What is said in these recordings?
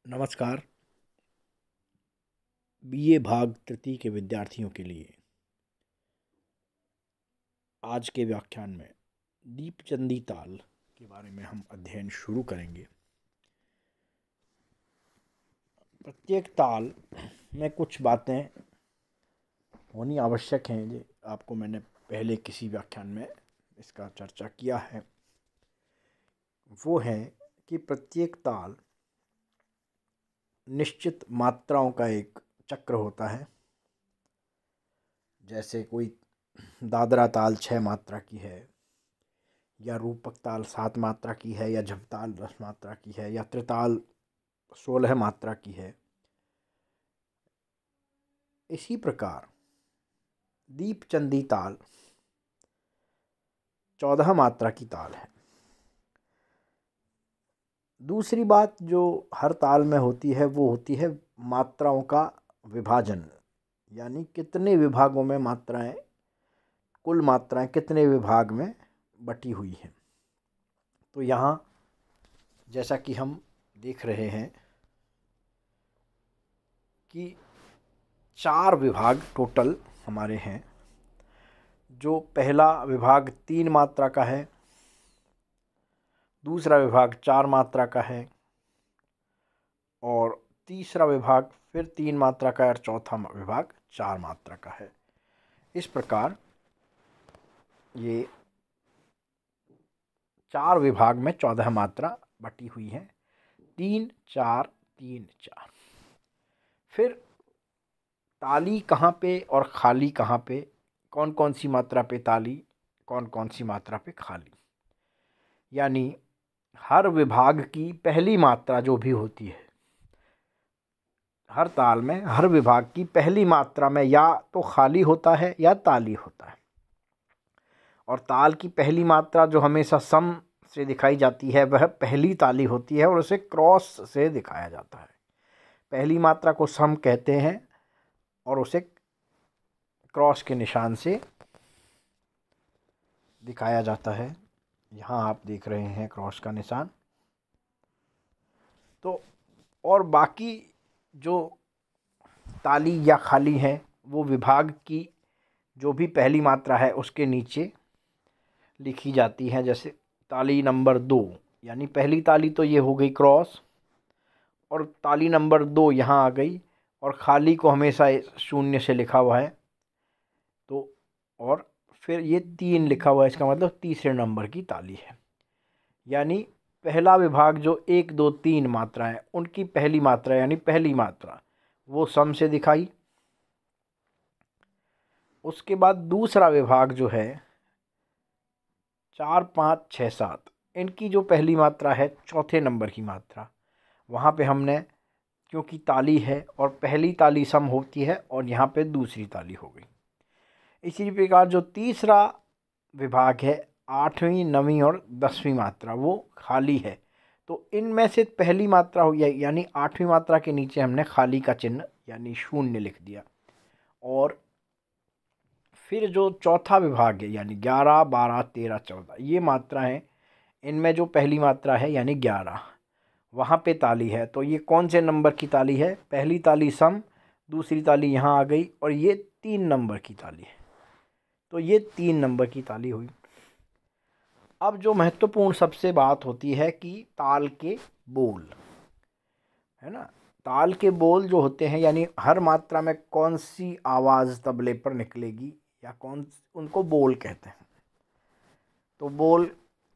नमस्कार। बीए भाग तृतीय के विद्यार्थियों के लिए आज के व्याख्यान में दीपचंदी ताल के बारे में हम अध्ययन शुरू करेंगे। प्रत्येक ताल में कुछ बातें होनी आवश्यक हैं, जो आपको मैंने पहले किसी व्याख्यान में इसका चर्चा किया है। वो है कि प्रत्येक ताल निश्चित मात्राओं का एक चक्र होता है। जैसे कोई दादरा ताल 6 मात्रा की है, या रूपक ताल 7 मात्रा की है, या झपताल 10 मात्रा की है, या त्रिताल 16 मात्रा की है। इसी प्रकार दीपचंदी ताल 14 मात्रा की ताल है। दूसरी बात जो हर ताल में होती है वो होती है मात्राओं का विभाजन, यानी कितने विभागों में मात्राएं, कुल मात्राएं कितने विभाग में बटी हुई हैं। तो यहाँ जैसा कि हम देख रहे हैं कि 4 विभाग टोटल हमारे हैं। जो पहला विभाग 3 मात्रा का है, दूसरा विभाग 4 मात्रा का है, और तीसरा विभाग फिर 3 मात्रा का है, और चौथा विभाग 4 मात्रा का है। इस प्रकार ये 4 विभाग में 14 मात्रा बटी हुई हैं। 3 4 3 4। फिर ताली कहाँ पे और खाली कहाँ पे, कौन कौन सी मात्रा पे ताली, कौन कौन सी मात्रा पे खाली, यानी हर विभाग की पहली मात्रा जो भी होती है, हर ताल में हर विभाग की पहली मात्रा में या तो खाली होता है या ताली होता है। और ताल की पहली मात्रा जो हमेशा सम से दिखाई जाती है वह पहली ताली होती है, और उसे क्रॉस से दिखाया जाता है। पहली मात्रा को सम कहते हैं और उसे क्रॉस के निशान से दिखाया जाता है। यहाँ आप देख रहे हैं क्रॉस का निशान। तो और बाकी जो ताली या खाली है वो विभाग की जो भी पहली मात्रा है उसके नीचे लिखी जाती है। जैसे ताली नंबर 2, यानी पहली ताली तो ये हो गई क्रॉस, और ताली नंबर 2 यहाँ आ गई, और खाली को हमेशा शून्य से लिखा हुआ है। तो और फिर ये 3 लिखा हुआ है, इसका मतलब तीसरे नंबर की ताली है। यानी पहला विभाग जो 1 2 3 मात्राएं, उनकी पहली मात्रा यानी पहली मात्रा वो सम से दिखाई। उसके बाद दूसरा विभाग जो है 4 5 6 7, इनकी जो पहली मात्रा है चौथे नंबर की मात्रा, वहाँ पे हमने क्योंकि ताली है और पहली ताली सम होती है और यहाँ पे दूसरी ताली हो गई। इसी प्रकार जो तीसरा विभाग है 8वीं 9वीं और 10वीं मात्रा वो खाली है। तो इनमें से पहली मात्रा हो यानी 8वीं मात्रा के नीचे हमने खाली का चिन्ह यानी शून्य लिख दिया। और फिर जो चौथा विभाग है यानी 11 12 13 14, ये मात्रा है। इनमें जो पहली मात्रा है यानी 11, वहाँ पे ताली है। तो ये कौन से नंबर की ताली है? पहली ताली सम, दूसरी ताली यहाँ आ गई, और ये 3 नंबर की ताली है। तो ये 3 नंबर की ताली हुई। अब जो महत्वपूर्ण सबसे बात होती है कि ताल के बोल, है ना। ताल के बोल जो होते हैं यानी हर मात्रा में कौन सी आवाज़ तबले पर निकलेगी या कौन, उनको बोल कहते हैं। तो बोल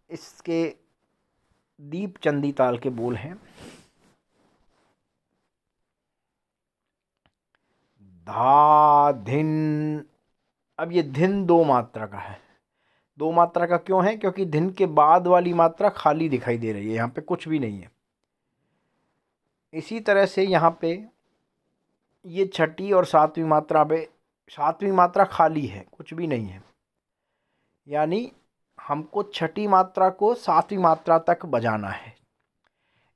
इसके दीपचंदी ताल के बोल हैं धा धिन। अब ये धिन 2 मात्रा का है। 2 मात्रा का क्यों है? क्योंकि धिन के बाद वाली मात्रा खाली दिखाई दे रही है, यहाँ पे कुछ भी नहीं है। इसी तरह से यहाँ पे ये छठी और 7वीं मात्रा पे 7वीं मात्रा खाली है, कुछ भी नहीं है। यानी हमको छठी मात्रा को 7वीं मात्रा तक बजाना है।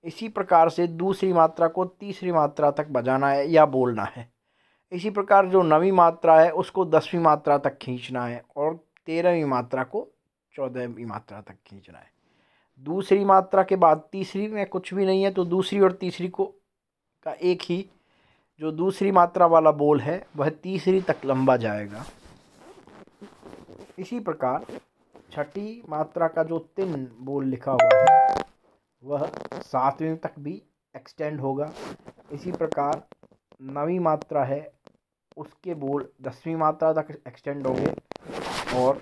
इसी प्रकार से दूसरी मात्रा को तीसरी मात्रा तक बजाना है या बोलना है। इसी प्रकार जो 9वीं मात्रा है उसको 10वीं मात्रा तक खींचना है, और 13वीं मात्रा को 14वीं मात्रा तक खींचना है। दूसरी मात्रा के बाद तीसरी में कुछ भी नहीं है, तो दूसरी और तीसरी को का एक ही जो दूसरी मात्रा वाला बोल है वह तीसरी तक लंबा जाएगा। इसी प्रकार छठी मात्रा का जो तिन बोल लिखा हुआ है वह सातवीं तक भी एक्सटेंड होगा। इसी प्रकार नवीं मात्रा है उसके बोल 10वीं मात्रा तक एक्सटेंड होंगे और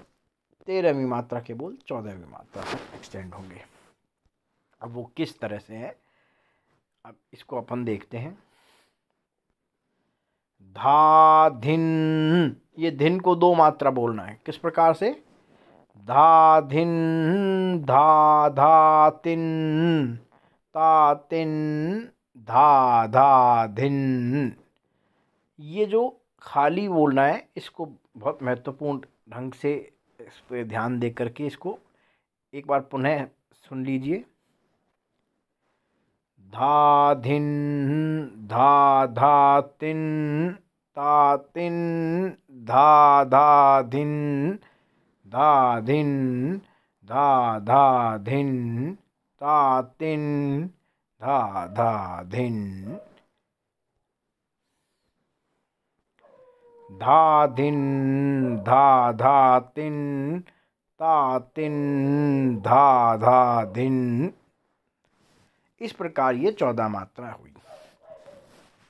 13वीं मात्रा के बोल 14वीं मात्रा तक एक्सटेंड होंगे। अब वो किस तरह से है, अब इसको अपन देखते हैं। धा धिन, ये धिन को 2 मात्रा बोलना है। किस प्रकार से? धा धिन धा धा तिन ता तिन धा धा धिन। ये जो खाली बोलना है इसको बहुत महत्वपूर्ण ढंग से इस पर ध्यान दे करके इसको एक बार पुनः सुन लीजिए। धा धिन धा धा तिन ता तिन धा धा धिन धा धिन धा धा धिन ता तिन धा धा धिन। धा धिन धा धा तिन ता तिन धा धा धिन। इस प्रकार ये 14 मात्रा हुई।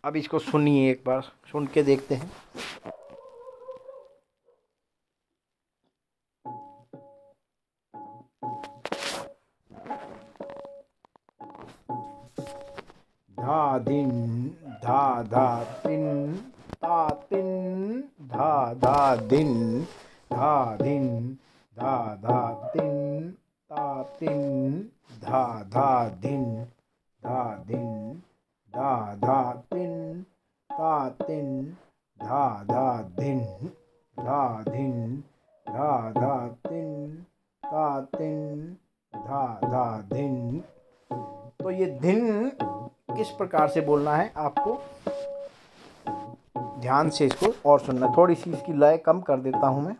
अब इसको सुनिए, एक बार सुन के देखते हैं। धा धिन धा धा तिन ता तिन धा धा धिन धा धिन धा धा तिन ता तिन धा धा धिन धा धिन धा धा तिन ता तिन धा धा धिन धा धिन धा धा तिन ता तिन धा धा धिन। तो ये धिन किस प्रकार से बोलना है आपको ध्यान से इसको और सुनना। थोड़ी सी इसकी लय कम कर देता हूं मैं।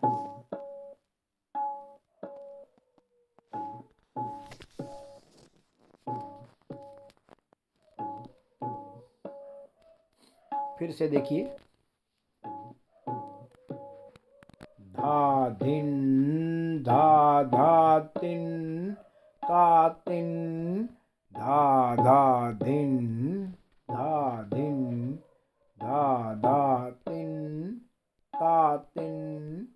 फिर से देखिए। धा धिन धा धा तिन ता तिन धा धा धिन धा धिन धा धा तिन ता तिन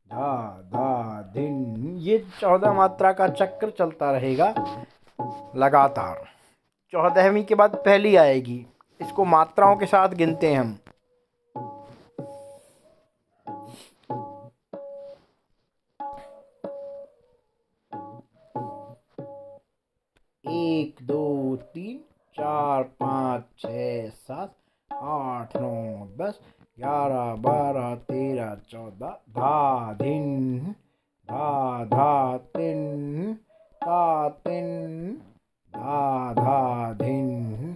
धा धा धिन। ये 14 मात्रा का चक्र चलता रहेगा लगातार। 14वीं के बाद पहली आएगी। इसको मात्राओं के साथ गिनते हैं हम। एक दो तीन चार पाँच छः सात आठ नौ 10 11 12 13 14। धा धिन धा धा तिन ता तिन धा धा धिन।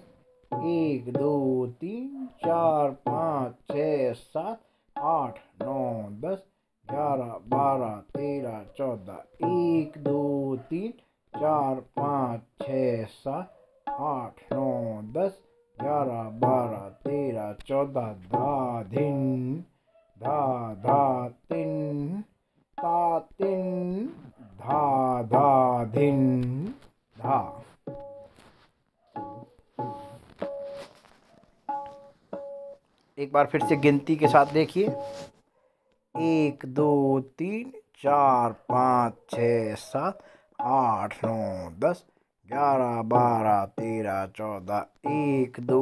1 2 3 4 5 6 7 8 9 10 11 12 13 14। 1 2 3 4 5 6 7 8 9 10 11 12 13 14। धा धिन धा धा तिन ता तिन धा धा धिन धा। एक बार फिर से गिनती के साथ देखिए। 1 2 3 4 5 6 7 8 9 10 11 12 13 14। 1 2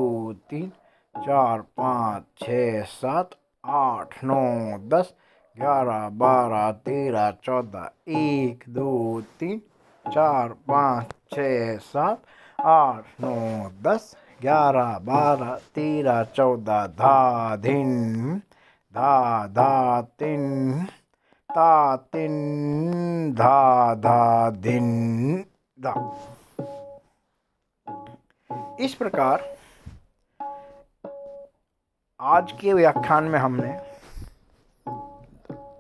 3 4 5 6 7 8 9 10 11 12 13 14। 1 2 3 4 5 6 7 8 9 10 11 12 13 14। धा धिन धा धा तिन ता तिन धा धा धिन धा। इस प्रकार आज के व्याख्यान में हमने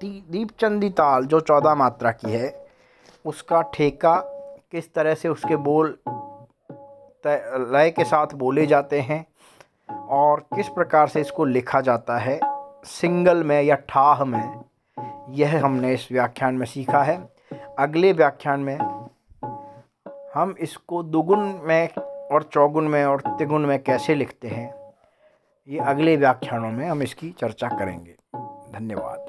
दीपचंदी ताल जो 14 मात्रा की है उसका ठेका, किस तरह से उसके बोल लय के साथ बोले जाते हैं, और किस प्रकार से इसको लिखा जाता है सिंगल में या ठाह में, यह हमने इस व्याख्यान में सीखा है। अगले व्याख्यान में हम इसको दुगुन में और चौगुन में और तिगुन में कैसे लिखते हैं, ये अगले व्याख्यानों में हम इसकी चर्चा करेंगे। धन्यवाद।